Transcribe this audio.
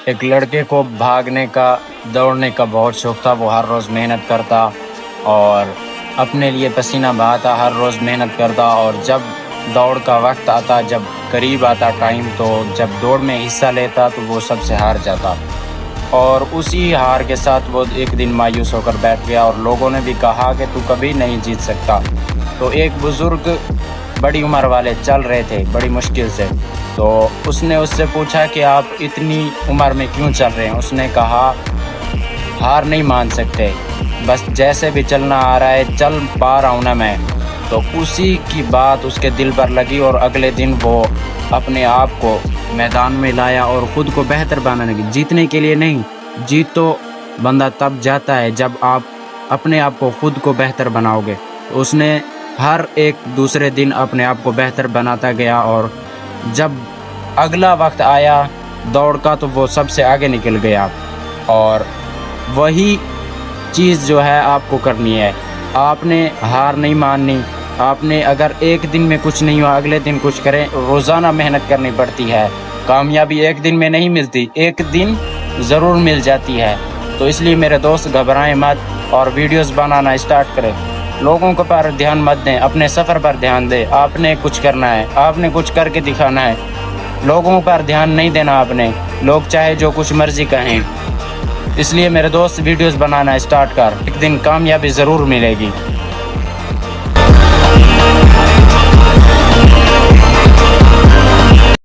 ایک لڑکے کو بھاگنے کا، دوڑنے کا بہت شوق تھا. وہ ہر روز محنت کرتا اور اپنے لیے پسینہ بہاتا، ہر روز محنت کرتا. اور جب دوڑ کا وقت آتا، جب قریب آتا ٹائم، تو جب دوڑ میں حصہ لیتا تو وہ سب سے ہار جاتا. اور اسی ہار کے ساتھ وہ ایک دن مایوس ہو کر بیٹھ گیا. اور لوگوں نے بھی کہا کہ تو کبھی نہیں جیت سکتا. تو ایک بزرگ بڑی عمر والے چل رہے تھے بڑی مشکل سے، تو اس نے اس سے پوچھا کہ آپ اتنی عمر میں کیوں چل رہے ہیں؟ اس نے کہا ہار نہیں مان سکتے، بس جیسے بھی چلنا آ رہا ہے چل پا رہا ہوں نا میں. تو اسی کی بات اس کے دل پر لگی اور اگلے دن وہ اپنے آپ کو میدان میں لایا اور خود کو بہتر بنانے کی. جیتنے کے لیے نہیں، جیت تو بندہ تب جاتا ہے جب آپ اپنے آپ کو خود کو بہتر بناؤ گے. اس نے ہر ایک دوسرے دن اپنے آپ کو بہتر بناتا گیا، اور جب اگلا وقت آیا دوڑ کا تو وہ سب سے آگے نکل گیا. اور وہی چیز جو ہے آپ کو کرنی ہے، آپ نے ہار نہیں ماننی. آپ نے اگر ایک دن میں کچھ نہیں ہوا اگلے دن کچھ کریں. روزانہ محنت کرنی پڑتی ہے، کامیابی ایک دن میں نہیں ملتی، ایک دن ضرور مل جاتی ہے. تو اس لیے میرے دوست گھبرائیں مت اور ویڈیوز بنانا اسٹارٹ کریں. لوگوں کے پر دھیان مت دیں، اپنے سفر پر دھیان دیں. آپ نے کچھ کرنا ہے، آپ نے کچھ کر کے دکھانا ہے. لوگوں پر دھیان نہیں دینا آپ نے، لوگ چاہے جو کچھ مرضی کہیں. اس لیے میرے دوست ویڈیوز بنانا اسٹارٹ کر، ایک دن کامیابی ضرور ملے گی.